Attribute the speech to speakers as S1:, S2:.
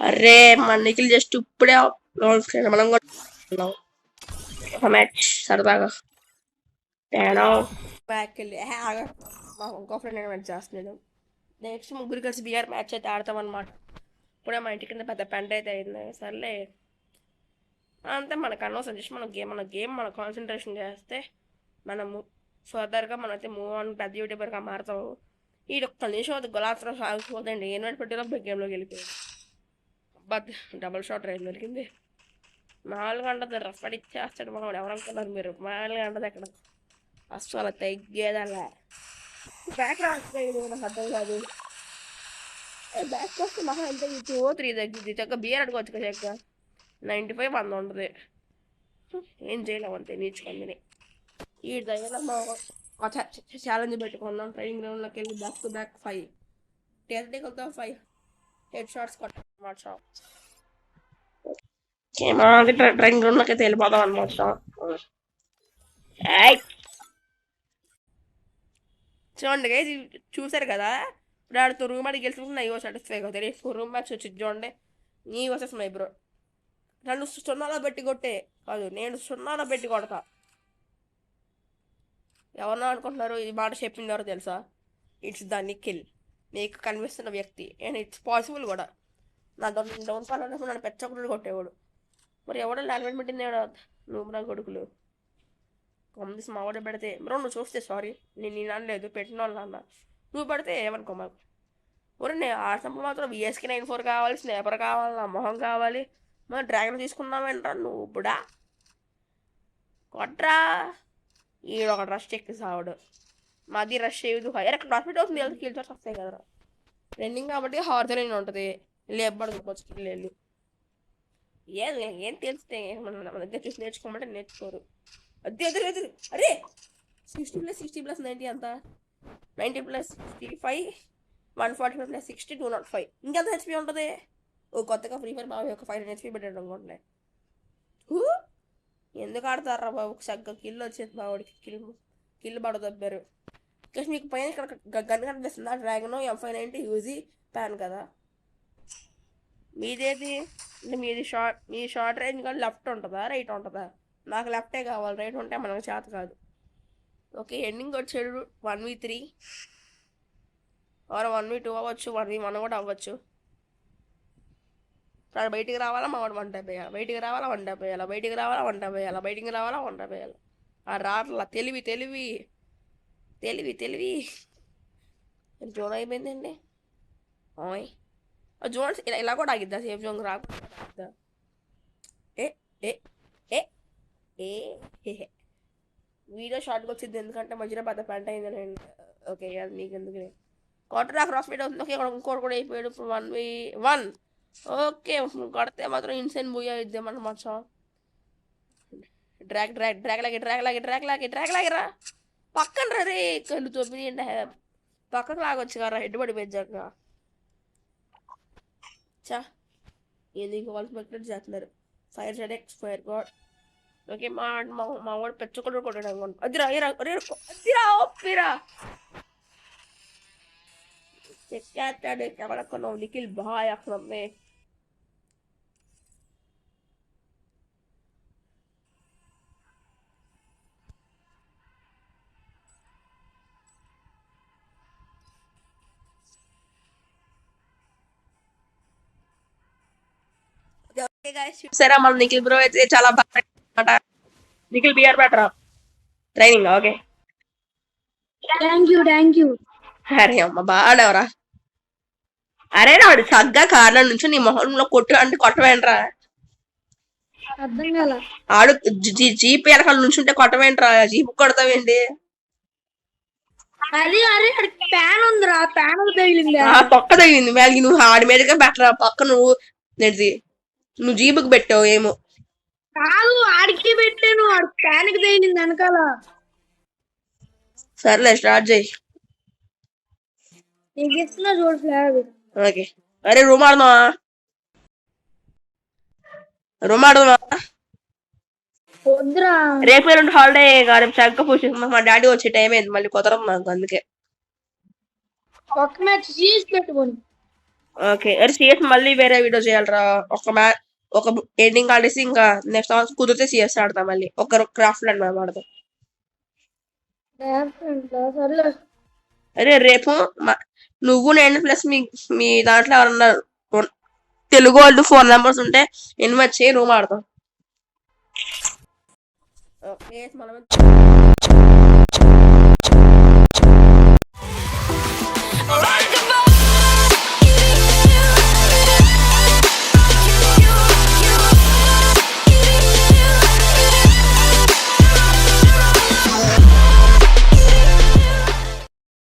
S1: అరే మన నిఖిల్ జస్ట్ ఇప్పుడే మనం కూడా ఒక మ్యాచ్ సరదాగా బ్యాక్ వెళ్ళి మా ఇంకో ఫ్రెండ్ మ్యాచ్ చేస్తున్నాడు. నెక్స్ట్ ముగ్గురు కలిసి బిఆర్ మ్యాచ్ అయితే ఆడతాం అనమాట. ఇప్పుడే మా ఇంటి కింద పెద్ద పెంట అయితే అయింది. సర్లే అంతే, మనకు అనవసరం. జస్ట్ మన గేమ్ మన కాన్సన్ట్రేషన్ చేస్తే మనము ఫర్దర్గా మనమైతే మూవ్ ఆన్ పెద్ద యూట్యూబర్గా మారుతాము. ఈ ఒక్క నిమిషం గులాత్రం సాగిపోతుందండి. ఏమైనా పెట్టిలో బిగ్ గేమ్లోకి వెళ్ళిపోయింది. బట్ డబుల్ షాట్ రైడ్ దొరికింది. 4 గంటది రఫ్ ఇచ్చేస్తాడు మనం. ఎవరనుకున్నారు మీరు? 4 గంటది ఎక్కడ అసలు తగ్గేదలా. బ్యాక్ రాలేదు నాకు అర్థం కాదు. బ్యాక్ వస్తే మహా ఎంత 2-3 తగ్గింది. చక్కగా బియర్ అడుకోవచ్చు కదా. చక్కగా 95 100 ఉంటుంది. ఏం చేయలేము అంతే నీచుకుందని. ఈ దగ్గర ఛాలెంజ్ పెట్టుకున్నాం. ట్రైనింగ్ గ్రౌండ్లోకి వెళ్ళి బ్యాక్ టు బ్యాక్ 5 టెక్నికల్తో 5 హెడ్ షాట్స్ కొట్టాలన్నమాట. ట్రైనింగ్ గ్రౌండ్లోకి అయితే వెళ్ళిపోదాం అనమాట. చూడండి గైస్, చూసారు కదా. ఇప్పుడు ఆడుతూ రూమ్ ఆడికి గెలిచినప్పుడు నా ఇవో సాటిస్ఫై అవుతుంది. రూమ్ మ్యాచ్ వచ్చి చూడండి, నీ వర్సెస్ మై బ్రో. నన్ను 0 పెట్టి కొట్టే కాదు, నేను 0 పెట్టి కొడతా. ఎవరన్నా అనుకుంటున్నారు ఈ మాట చెప్పింది ఎవరో తెలుసా? ఇట్స్ ద నిఖిల్, నీకు కనిపిస్తున్న వ్యక్తి. అండ్ ఇట్స్ పాసిబుల్ కూడా. నా డౌన్ ఫాల్ అన్నప్పుడు నన్ను పెచ్చకుడు కొట్టేవాడు. మరి ఎవడో లాంగ్వేజ్ పెట్టింది ఎవడో నువ్వు నా కొడుకులు కమ్మిస్ మా వాడు పెడితే బ్రో నువ్వు చూస్తే సారీ నేను అనలేదు, పెట్టిన వాళ్ళు అన్న. నువ్వు పెడితే ఏమనుకో మాకు. ఒరే నేను ఆడటప్పుడు మాత్రం VSK 94 కావాలి, స్నేపర్ కావాలి, నా మొహం కావాలి. మనం డ్రాగన్ తీసుకున్నామేంట్రా నువ్వు ఇప్పుడా? కొట్రా. ఈడొక రష్ ఎక్కి సావుడు. మాది రష్ చేయదు. ఎక్కడ హాస్పిటల్ అవుతుంది వెళ్తే కీల్ షాట్స్ వస్తాయి కదరా. రన్నింగ్ కాబట్టి హార్తోనే ఉంటుంది. లేపడుకోవచ్చు కిల్ వెళ్ళి. ఏం తెలిస్తే మన దగ్గర చూసి నేర్చుకోమంటే నేర్చుకోరు. అదే అరే 60+60+90 అంత 90+65 145+60 205. ఇంకెంత HP ఉంటుంది? ఓ కొత్తగా ఫ్రీ ఫైర్ బాబు ఒక 500 HP పెట్టాడు అనుకోండి. ఎందుకు ఆడతారా బాబు? సగ్గా కిల్ వచ్చేది బాబుడికి. కిల్ బాడు తప్పారు. ప్లస్ మీకు పైన ఇక్కడ గన్ కనిపిస్తుందా? డ్రాగన్ M590 యూజీ ప్యాన్ కదా. మీదేది అంటే మీ షార్ట్ రేంజ్ కానీ లెఫ్ట్ ఉంటుందా రైట్ ఉంటుందా? నాకు లెఫ్టే కావాలి, రైట్ ఉంటే మనకు చేత కాదు. ఓకే, ఎండింగ్ వచ్చాడు 1v3 ఆర్ 1v2 అవ్వచ్చు, 1v1 కూడా అవ్వచ్చు. బయటికి రావాలా మా వాడు 170, బయటికి రావాలా 170, బయటికి రావాలా 170, బయటికి రావాలా 170. ఆ రాట్లా తెలివి జోన్ అయిపోయిందండి. ఓయ్ జోన్స్ ఇలా కూడా ఆగిద్దా? సేఫ్ జోన్ రాకుండా ఏ ఏ ఏ ఏ వీడియో షార్ట్గా వచ్చింది ఎందుకంటే మధ్యలో పెద్ద పెంట అయింది. ఓకే అది నీకు ఎందుకు క్వార్టర్ ఆఫ్ క్రాస్ ఫీట్ అవుతుంది. ఓకే ఇంకోటి కూడా అయిపోయాడు. ఇప్పుడు 1v1. ఓకే కొడితే మాత్రం ఇన్సెన్ బూయా ఇద్దామని మచ్చా. డ్రాగ్ లాగిరా పక్కన రే కళ్ళు 9 అంటే పక్కకు లాగొచ్చు కదా. హెడ్ పడిపోయించాక చా ఎందుకు వాళ్ళు పెట్టినట్టు చేస్తున్నారు. ఫైర్ షెడెక్ స్క్వేర్ గాడ్. ఓకే మా వాడు పెచ్చకుండా కొట్టాడు అనుకోండి. అదిరా ఓపిరా చెక్కాడు ఎవరనుకున్నావు? నిఖిల్ బాయ్ అక్కడ సరే మన నిఖిల్ బ్రో అయితే చాలా బాగా Nikhil BR better training. Okay
S2: thank you.
S1: అరే అమ్మ బాగాడెవరా? అరే వాడు సగ్గా కార్ల నుంచి నీ మొహంలో కొట్టు అంటే కొట్టవేంట్రా?
S2: అర్థం కాల.
S1: ఆడు జీప్ వెనకాల నుంచి ఉంటే కొట్టవేంట్రా? జీప్ కొడతావేంటి?
S2: అది అరే ప్యాన్ ఉందిరా, ప్యాన్ తగిలింది.
S1: పక్క తగిలింది మేలకి. నువ్వు ఆడి మీదగా బెటర్. పక్క నువ్వు జీబుకి పెట్టావు ఏమో.
S2: కాదు ఆడికి పెట్టాను, ఆడు ప్యాన్కి తగిలింది వెనకాల.
S1: సర్లే స్టార్ట్ చేయి.
S2: నీకు ఇస్తున్నా చూడు ఫ్లాగ్.
S1: ఓకే అరే రూమ్ ఆడదామా?
S2: వద్దురా,
S1: రేపు రెండు హాలిడే రేపు చక్కగా పూసి మా డాడీ వచ్చే టైం అయింది. మళ్ళీ కుదరం నాకు, అందుకే
S2: ఒక మ్యాచ్ చేసి పెట్టుకోండి.
S1: ఓకే అరే సిఎస్ మళ్ళీ వేరే వీడియో చేయాలరా ఒక ఎండింగ్ ఆడేసి ఇంకా నెక్స్ట్ కుదిరితే సిఎస్ ఆడతాం మళ్ళీ ఒక క్రాఫ్ట్ ల్యాండ్ మ్యాప్ ఆడతాం
S2: సర్లే
S1: అరే రేపు నువ్వు నేను ప్లస్ మీ దాంట్లో ఎవరన్నా తెలుగు వాళ్ళు 4 నెంబర్స్ ఉంటే ఇన్వైట్ చేయి రూమ్ ఆడతాం ఓకే మనం